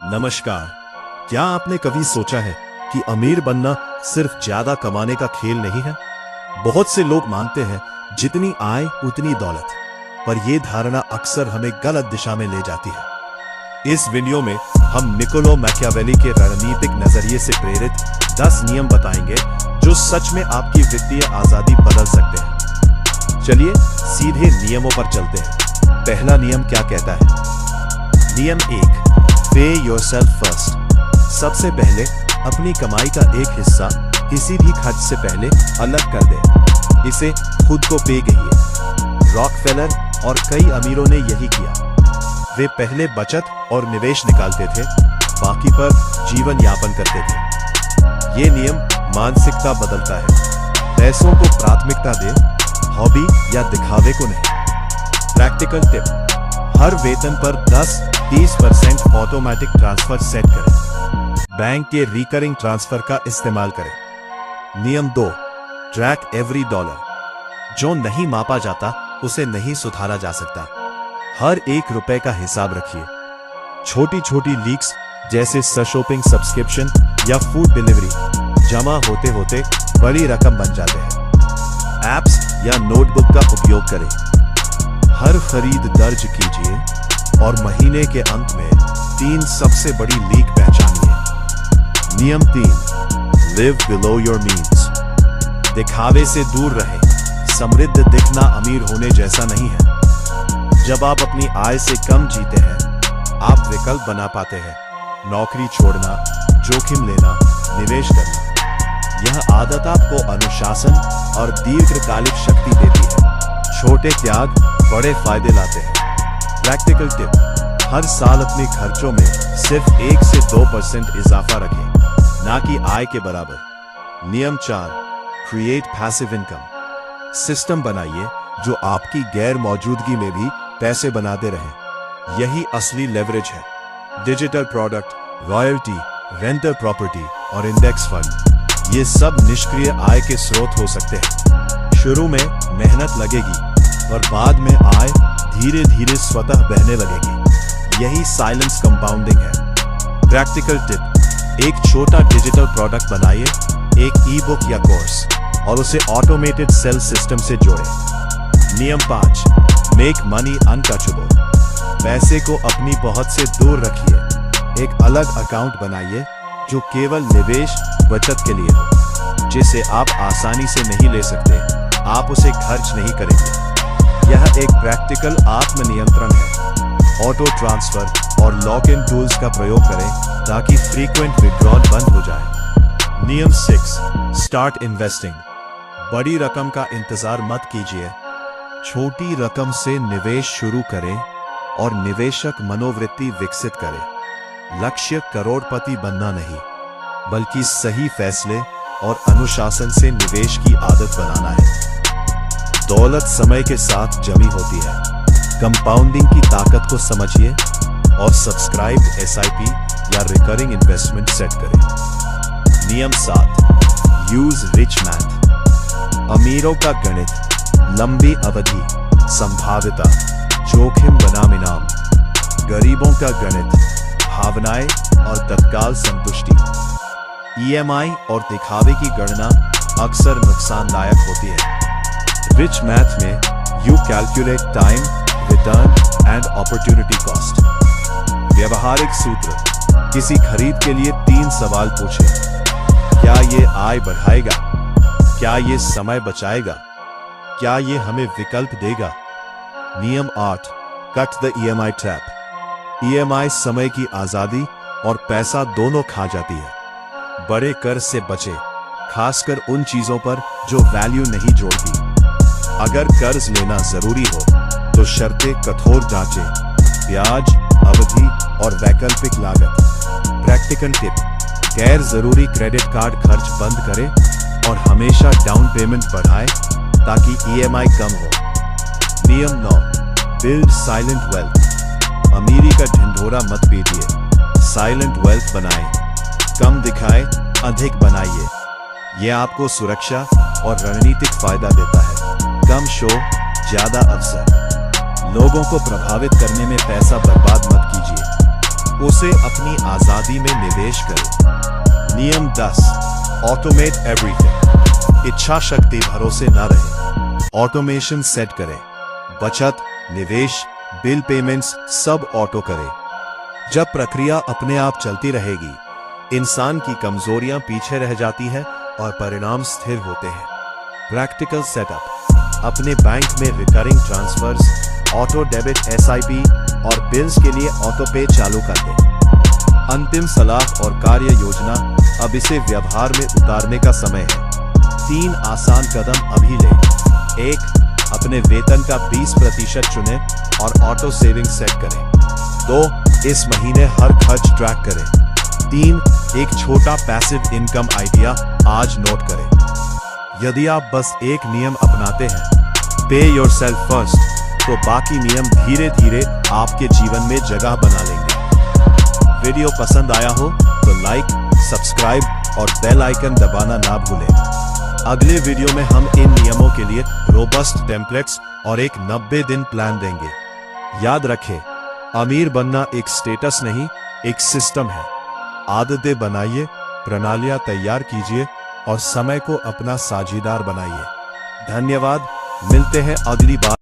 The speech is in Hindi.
नमस्कार। क्या आपने कभी सोचा है कि अमीर बनना सिर्फ ज्यादा कमाने का खेल नहीं है? बहुत से लोग मानते हैं जितनी आय उतनी दौलत, पर यह धारणा अक्सर हमें गलत दिशा में ले जाती है। इस वीडियो में हम निकोलो मैकियावेली के रणनीतिक नजरिए से प्रेरित 10 नियम बताएंगे जो सच में आपकी वित्तीय आजादी बदल सकते हैं। चलिए सीधे नियमों पर चलते हैं। पहला नियम क्या कहता है? नियम 1, पे योरसेल्फ फर्स्ट। सबसे पहले अपनी कमाई का एक हिस्सा किसी भी खर्च से पहले अलग कर दें। इसे खुद को पे कहिए। रॉकफेलर और कई अमीरों ने यही किया। वे पहले बचत और निवेश निकालते थे, बाकी पर जीवन यापन करते थे। ये नियम मानसिकता बदलता है। पैसों को प्राथमिकता दें, हॉबी या दिखावे को नहीं। प्रैक्टिकल टिप: हर वेतन पर 10-30% ऑटोमेटिक ट्रांसफर सेट करें। बैंक के रिकरिंग ट्रांसफर का इस्तेमाल करें। नियम 2, ट्रैक एवरी डॉलर। जो नहीं मापा जाता उसे नहीं सुधारा जा सकता। हर एक रुपए का हिसाब रखिए। छोटी छोटी लीक्स जैसे शॉपिंग सब्सक्रिप्शन या फूड डिलीवरी जमा होते होते बड़ी रकम बन जाते हैं। एप्स या नोटबुक का उपयोग करें। हर खरीद दर्ज कीजिए और महीने के अंत में 3 सबसे बड़ी लीक पहचानिए। नियम 3, लिव बिलो योर मीन्स। दिखावे से दूर रहें। समृद्ध दिखना अमीर होने जैसा नहीं है। जब आप अपनी आय से कम जीते हैं, आप विकल्प बना पाते हैं। नौकरी छोड़ना, जोखिम लेना, निवेश करना। यह आदत आपको अनुशासन और दीर्घकालिक शक्ति देती है। छोटे त्याग बड़े फायदे लाते हैं। प्रैक्टिकल टिप: हर साल अपने खर्चों में सिर्फ 1 से 2% इजाफा रखें, ना कि आय के बराबर। नियम 4, क्रिएट पैसिव इनकम। सिस्टम बनाइए जो आपकी गैर मौजूदगी में भी पैसे बनाते रहें। यही असली लेवरेज है। Digital product, royalty, rental property और इंडेक्स फंड, ये सब निष्क्रिय आय के स्रोत हो सकते हैं। शुरू में मेहनत लगेगी, और बाद में आय धीरे धीरे स्वतः बहने लगेगी। यही साइलेंस कंपाउंडिंग है। प्रैक्टिकल टिप: एक छोटा डिजिटल प्रोडक्ट बनाइए, एक ई बुक या कोर्स, और उसे ऑटोमेटेड सेल सिस्टम से जोड़ें। नियम 5, मेक मनी अनटचेबल। पैसे को अपनी पहुंच से दूर रखिए। एक अलग अकाउंट बनाइए जो केवल निवेश बचत के लिए हो। जिसे आप आसानी से नहीं ले सकते, आप उसे खर्च नहीं करेंगे। यह एक प्रैक्टिकल आत्मनियंत्रण है। ऑटो ट्रांसफर और लॉक इन टूल्स का प्रयोग करें ताकि फ्रीक्वेंट विड्रॉल बंद हो जाए। नियम 6, स्टार्ट इन्वेस्टिंग। बड़ी रकम का इंतजार मत कीजिए। छोटी रकम से निवेश शुरू करें और निवेशक मनोवृत्ति विकसित करें। लक्ष्य करोड़पति बनना नहीं, बल्कि सही फैसले और अनुशासन से निवेश की आदत बनाना है। दौलत समय के साथ जमी होती है। कंपाउंडिंग की ताकत को समझिए और सब्सक्राइब SIP या रिकरिंग इन्वेस्टमेंट सेट करें। नियम 7, यूज रिच मैथ। अमीरों का गणित: लंबी अवधि, संभाव्यता, जोखिम बनाम इनाम। गरीबों का गणित: भावनाएं और तत्काल संतुष्टि। EMI और दिखावे की गणना अक्सर नुकसानदायक होती है। रिच मैथ में you calculate time, return and opportunity cost. व्यवहारिक सूत्र: किसी खरीद के लिए 3 सवाल पूछें। क्या ये आय बढ़ाएगा? क्या ये समय बचाएगा? क्या ये हमें विकल्प देगा? नियम 8, cut the EMI trap. EMI समय की आजादी और पैसा दोनों खा जाती है। बड़े कर्ज से बचें, खासकर उन चीजों पर जो वैल्यू नहीं जोड़ती। अगर कर्ज लेना जरूरी हो तो शर्तें कठोर जांचें: ब्याज, अवधि और वैकल्पिक लागत। प्रैक्टिकल टिप: गैर जरूरी क्रेडिट कार्ड खर्च बंद करें और हमेशा डाउन पेमेंट बढ़ाएं ताकि EMI कम हो। नियम 9, बिल्ड साइलेंट वेल्थ। अमीरी का ढिंढोरा मत पीटिए, साइलेंट वेल्थ बनाएं। कम दिखाएं, अधिक बनाइए। यह आपको सुरक्षा और रणनीतिक फायदा देता है। कम शो, ज्यादा अवसर। लोगों को प्रभावित करने में पैसा बर्बाद मत कीजिए। उसे अपनी आजादी में निवेश करें। नियम 10, ऑटोमेट एवरीथिंग। इच्छा शक्ति भरोसे न रहे, ऑटोमेशन सेट करें। बचत, निवेश, बिल पेमेंट्स सब ऑटो करें। जब प्रक्रिया अपने आप चलती रहेगी, इंसान की कमजोरियां पीछे रह जाती हैं और परिणाम स्थिर होते हैं। प्रैक्टिकल सेटअप, अपने बैंक में recurring transfers, auto debit, SIP और बिल्स के लिए ऑटो पे चालू कर दें। अंतिम सलाह और कार्य योजना, अब इसे व्यवहार में उतारने का समय है। 3 आसान कदम अभी लें। 1, अपने वेतन का 20% चुनें और ऑटो सेविंग सेट करें। 2, इस महीने हर खर्च ट्रैक करें। 3, एक छोटा पैसिव इनकम आइडिया आज नोट करें। यदि आप बस एक नियम अपनाते हैं, पे योरसेल्फ फर्स्ट, तो बाकी नियम धीरे धीरे आपके जीवन में जगह बना लेंगे। वीडियो पसंद आया हो तो लाइक, सब्सक्राइब और बेल आइकन दबाना ना भूलें। अगले वीडियो में हम इन नियमों के लिए रोबस्ट टेम्पलेट्स और एक 90 दिन प्लान देंगे। याद रखें, अमीर बनना एक स्टेटस नहीं, एक सिस्टम है। आदतें बनाइए, प्रणालियां तैयार कीजिए और समय को अपना साझीदार बनाइए। धन्यवाद, मिलते हैं अगली बार।